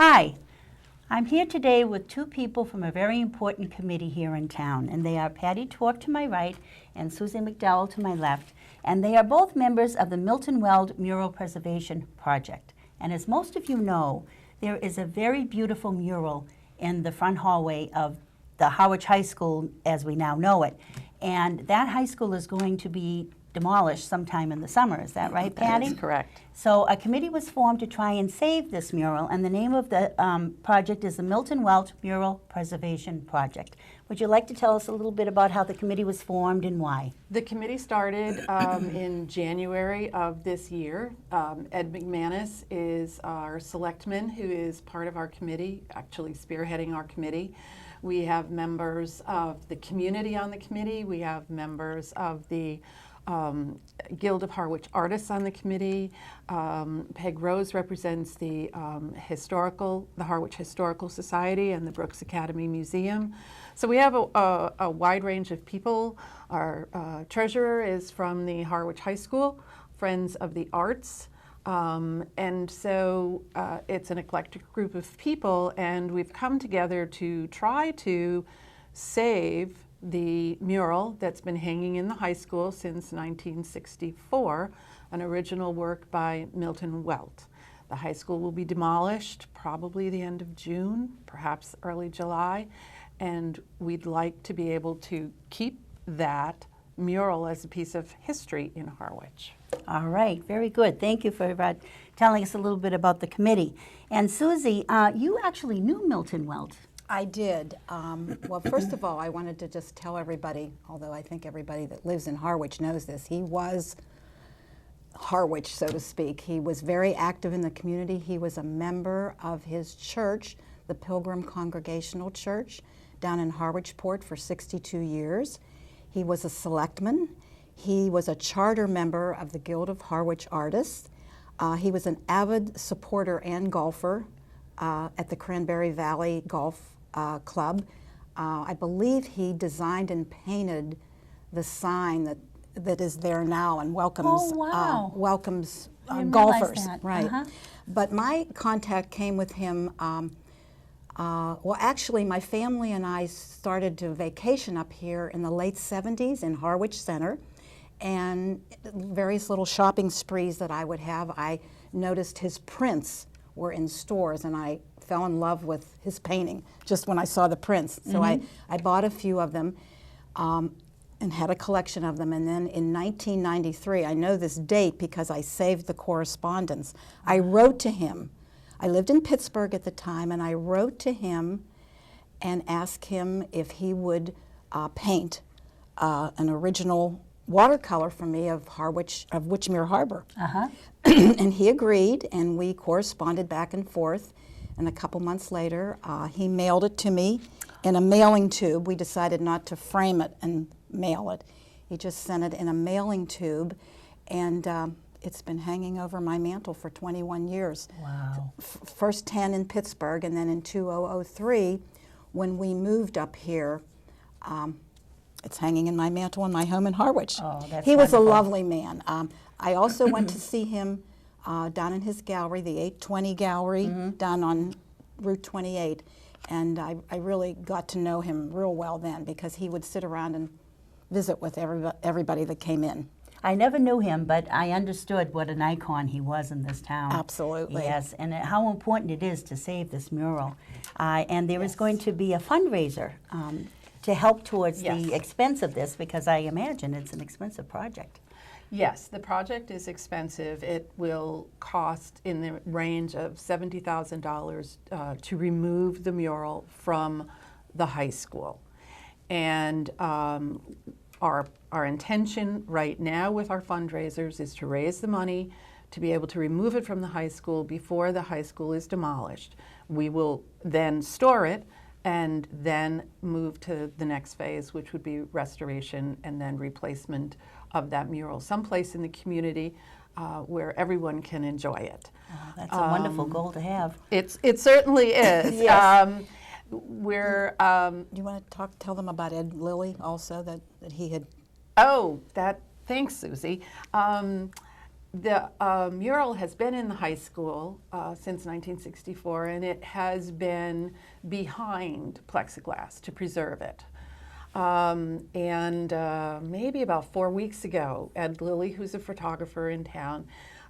Hi, I'm here today with two people from a very important committee here in town, and they are Pattie Tworek to my right and Suzy Mcdowell to my left, and they are both members of the Milton Welt Mural Preservation Project. And as most of you know, there is a very beautiful mural in the front hallway of the Harwich High School as we now know it, and that high school is going to be demolished sometime in the summer. Is that right, Pattie? That is correct. So a committee was formed to try and save this mural, and the name of the project is the Milton Welt Mural Preservation Project. Would you like to tell us a little bit about how the committee was formed and why? The committee started in January of this year. Ed McManus is our selectman who is part of our committee, actually spearheading our committee. We have members of the community on the committee. We have members of the Guild of Harwich Artists on the committee. Peg Rose represents the Harwich Historical Society and the Brooks Academy Museum. So we have a wide range of people. Our treasurer is from the Harwich High School, Friends of the Arts. And so it's an eclectic group of people, and we've come together to try to save the mural that's been hanging in the high school since 1964, an original work by Milton Welt. The high school will be demolished probably the end of June, perhaps early July, and we'd like to be able to keep that mural as a piece of history in Harwich. All right, very good. Thank you for telling us a little bit about the committee. And Suzy, you actually knew Milton Welt. I did. Well, first of all, I wanted to just tell everybody, although I think everybody that lives in Harwich knows this, he was Harwich, so to speak. He was very active in the community. He was a member of his church, the Pilgrim Congregational Church, down in Harwichport for 62 years. He was a selectman. He was a charter member of the Guild of Harwich Artists. He was an avid supporter and golfer at the Cranberry Valley Golf Club. I believe he designed and painted the sign that is there now and welcomes welcomes golfers. Right. But my contact came with him. Well, actually, my family and I started to vacation up here in the late 70s in Harwich Center, and various little shopping sprees that I would have, I noticed his prints were in stores, and I fell in love with his painting just when I saw the prints. So I bought a few of them and had a collection of them. And then in 1993, I know this date because I saved the correspondence, I wrote to him. I lived in Pittsburgh at the time, and I wrote to him and asked him if he would paint an original watercolor for me of Witchmere Harbor. And he agreed, and we corresponded back and forth. And a couple months later, he mailed it to me in a mailing tube. We decided not to frame it and mail it. He just sent it in a mailing tube, and it's been hanging over my mantle for 21 years. Wow. First 10 in Pittsburgh, and then in 2003, when we moved up here, it's hanging in my mantle in my home in Harwich. Oh, that's He was wonderful. a lovely man. I also went to see him down in his gallery, the 820 Gallery, down on Route 28. And I really got to know him real well then, because he would sit around and visit with everybody that came in. I never knew him, but I understood what an icon he was in this town. Absolutely. Yes, and how important it is to save this mural. And there is going to be a fundraiser to help towards the expense of this, because I imagine it's an expensive project. Yes, the project is expensive. It will cost in the range of $70,000 to remove the mural from the high school. And our intention right now with our fundraisers is to raise the money to be able to remove it from the high school before the high school is demolished. We will then store it and then move to the next phase, which would be restoration and then replacement of that mural someplace in the community where everyone can enjoy it. Oh, that's a wonderful goal to have. It certainly is. Yes. Do you want to tell them about Ed Lilly also, that he had? Oh, thanks, Suzy. The mural has been in the high school since 1964, and it has been behind plexiglass to preserve it. Maybe about 4 weeks ago, Ed Lilly, who's a photographer in town,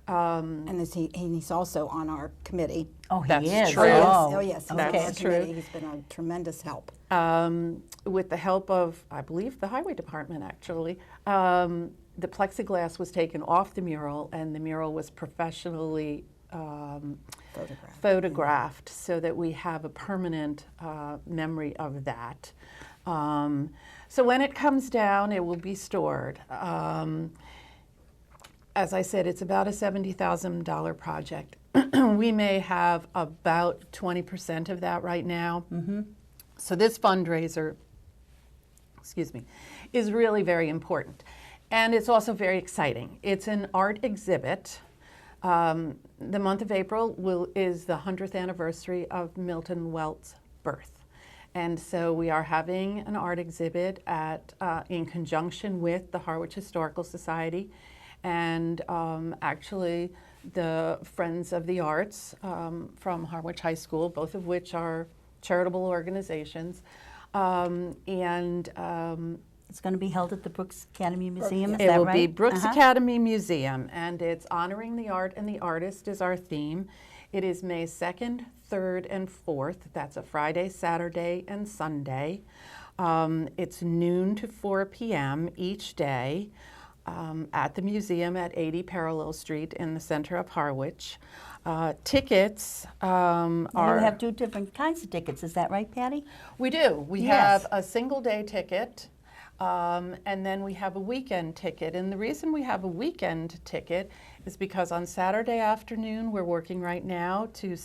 And he's also on our committee. Oh, he That's is. true. Oh, yes, he's on That's our true. committee. He's been a tremendous help. with the help of, I believe, the highway department actually, the plexiglass was taken off the mural, and the mural was professionally photographed so that we have a permanent memory of that. So when it comes down, it will be stored. As I said, it's about a $70,000 project. We may have about 20% of that right now. Mm-hmm. So this fundraiser, is really very important. And it's also very exciting. It's an art exhibit. The month of April is the 100th anniversary of Milton Welt's birth. And so we are having an art exhibit in conjunction with the Harwich Historical Society and actually the Friends of the Arts from Harwich High School, both of which are charitable organizations. It's going to be held at the Brooks Academy Museum, is It that will right? be Brooks Academy Museum, and it's honoring the art and the artist is our theme. It is May 2nd, 3rd, and 4th. That's a Friday, Saturday, and Sunday. It's noon to 4 p.m. each day at the museum at 80 Parallel Street in the center of Harwich. Tickets are... You have two different kinds of tickets, is that right, Pattie? We do. We Yes. have a single day ticket, and then we have a weekend ticket. And the reason we have a weekend ticket is because on Saturday afternoon, we're working right now to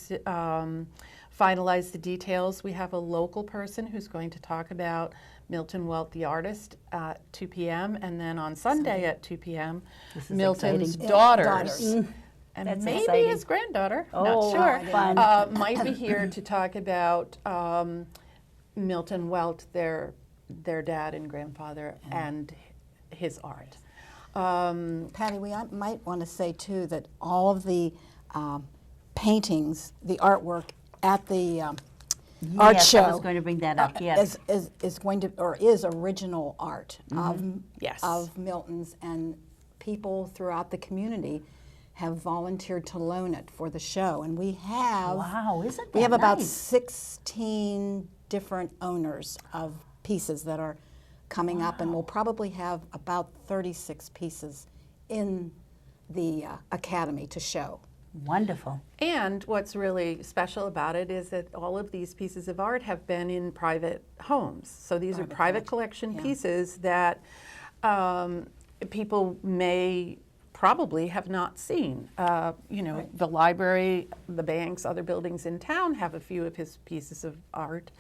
finalize the details. We have a local person who's going to talk about Milton Welt, the artist, at 2 p.m. And then on Sunday at 2 p.m., This is Milton's exciting. daughters. And That's maybe exciting. his granddaughter, Oh, not sure, fun. might be here to talk about Milton Welt, their dad and grandfather, and his art. Pattie, we might want to say too that all of the paintings, the artwork at the art Yes, show I was going to bring that up, yes. is going to, or is original art Yes. of Milton's, and people throughout the community have volunteered to loan it for the show. And we have Wow, isn't that we have about nice? 16 different owners of pieces that are coming up, and we'll probably have about 36 pieces in the academy to show. Wonderful. And what's really special about it is that all of these pieces of art have been in private homes. So these are private collection pieces that people may probably have not seen. The library, the banks, other buildings in town have a few of his pieces of art,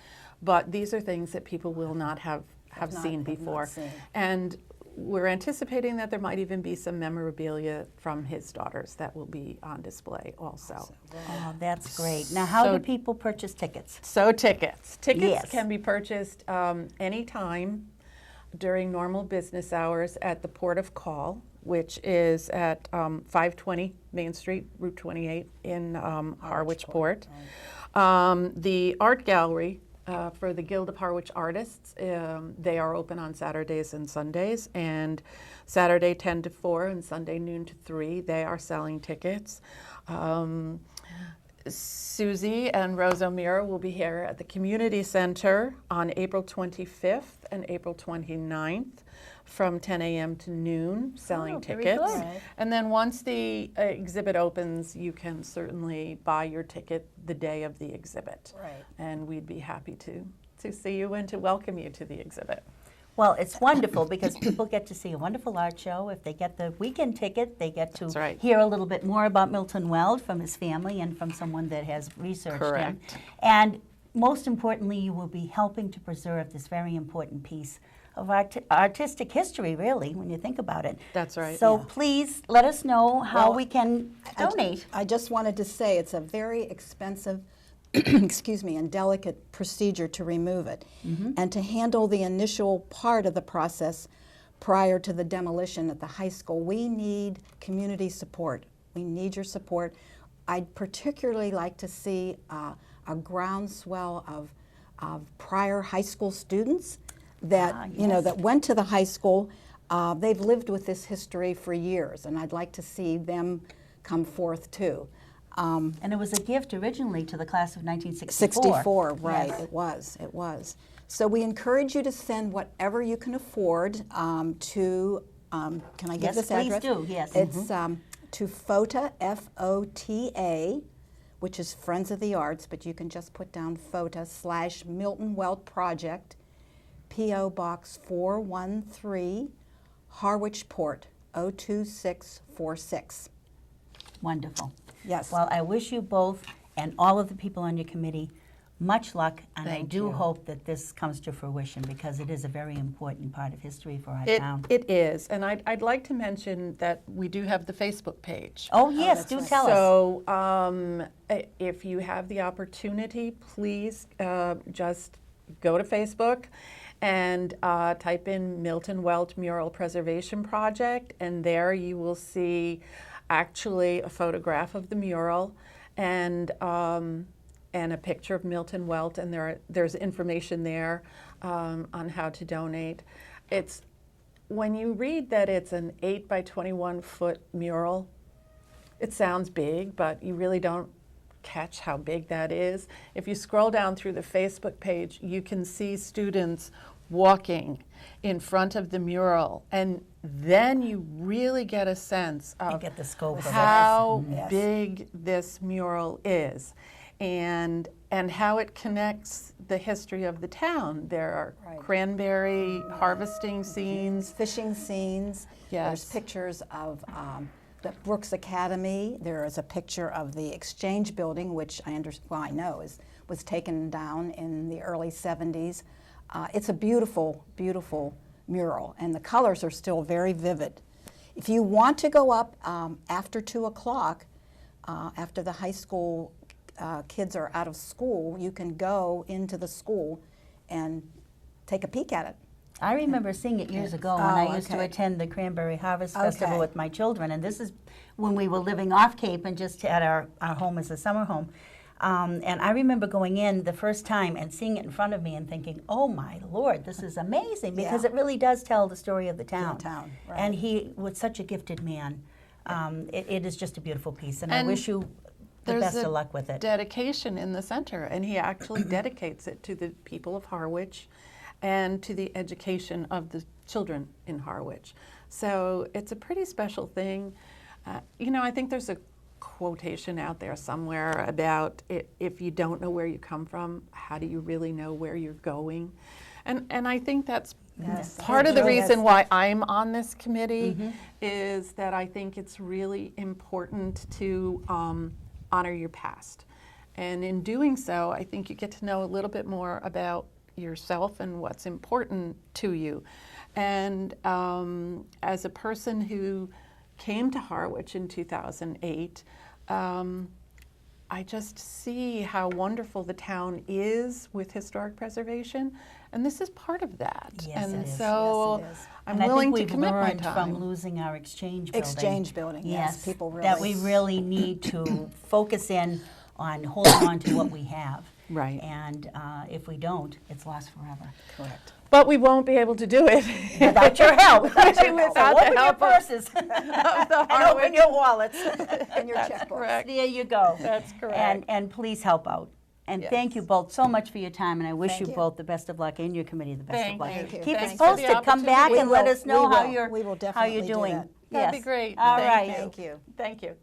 but these are things that people will not have seen before. And we're anticipating that there might even be some memorabilia from his daughters that will be on display also. Oh, that's great. Now, how do people purchase tickets? So tickets Yes. can be purchased anytime during normal business hours at the port of call, which is at 520 Main Street, Route 28 in Harwich Port. The art gallery for the Guild of Harwich Artists, they are open on Saturdays and Sundays, and Saturday 10 to 4 and Sunday noon to 3, they are selling tickets. Suzy and Rose O'Meara will be here at the Community Center on April 25th and April 29th from 10 a.m. to noon, selling very tickets. good. And then once the exhibit opens, you can certainly buy your ticket the day of the exhibit. Right. And we'd be happy to see you and to welcome you to the exhibit. Well, it's wonderful because people get to see a wonderful art show. If they get the weekend ticket, they get to That's right. hear a little bit more about Milton Welt from his family and from someone that has researched him. Correct. And most importantly, you will be helping to preserve this very important piece of artistic history, really, when you think about it. That's right. So please let us know how Well, we can donate. I just wanted to say it's a very expensive, excuse me, and delicate procedure to remove it. And to handle the initial part of the process, prior to the demolition at the high school. We need community support. We need your support. I'd particularly like to see a groundswell of prior high school students that, you know, that went to the high school. They've lived with this history for years, and I'd like to see them come forth too. And it was a gift originally to the class of 1964. 64, right, Yes. it was. So we encourage you to send whatever you can afford to, can I give Yes, this please address? do, yes. It's to FOTA, F-O-T-A, which is Friends of the Arts, but you can just put down FOTA / Milton Welt Project, P.O. Box 413, Harwich Port, 02646. Wonderful. Yes. Well, I wish you both and all of the people on your committee much luck, and I Thank do you. hope that this comes to fruition because it is a very important part of history for our It, town. it is, and I'd like to mention that we do have the Facebook page. Oh, yes, that's do right. tell us. So if you have the opportunity, please just go to Facebook and type in Milton Welt Mural Preservation Project, and there you will see actually a photograph of the mural and a picture of Milton Welt, and there's information there on how to donate. It's when you read that it's an 8 by 21 foot mural, it sounds big, but you really don't catch how big that is. If you scroll down through the Facebook page, you can see students walking in front of the mural, and then you really get a sense You of get the scope of it. how Yes. big this mural is and how it connects the history of the town. There are Right. cranberry harvesting scenes. Fishing scenes. Yes. There's pictures of the Brooks Academy. There is a picture of the Exchange Building, which I know was taken down in the early 70s. It's a beautiful, beautiful mural, and the colors are still very vivid. If you want to go up after 2 o'clock, after the high school kids are out of school, you can go into the school and take a peek at it. I remember seeing it years ago when I used to okay. attend the Cranberry Harvest Festival Okay. with my children, and this is when we were living off Cape and just at our home as a summer home. And I remember going in the first time and seeing it in front of me and thinking, oh my Lord, this is amazing, because Yeah. it really does tell the story of the town. Right. And he was such a gifted man. It is just a beautiful piece, and I And wish you the there's best a of luck with it. Dedication in the center, and he actually dedicates it to the people of Harwich and to the education of the children in Harwich. So it's a pretty special thing. You know, I think there's a quotation out there somewhere about if you don't know where you come from, how do you really know where you're going? And I think that's Yes. part of the Yes. reason why I'm on this committee is that I think it's really important to honor your past. And in doing so, I think you get to know a little bit more about yourself and what's important to you. And as a person who came to Harwich in 2008, I just see how wonderful the town is with historic preservation, and this is part of that. Yes, and it is. so Yes, it is. I'm And willing I to think we've commit my learned time. from losing our exchange building. Exchange building, yes, people that we really- really need to focus in on holding on to what we have. Right. And if we don't, it's lost forever. Correct. But we won't be able to do it Without your help. Without So the open your help of- purses of the and open Harwich. your wallets. And your That's checkbook. correct. There you go. That's correct. And please help out. And thank you Yes. both so much for your time, and I wish Thank you you. both the best of luck, and your committee the best Thank of luck. Thank you. Keep Thanks us for the posted. Come back opportunity. and We let will. us know We how will. you're We will how you're definitely do doing. that. That'd be Yes. great. All Thank right. you. Thank you. Thank you.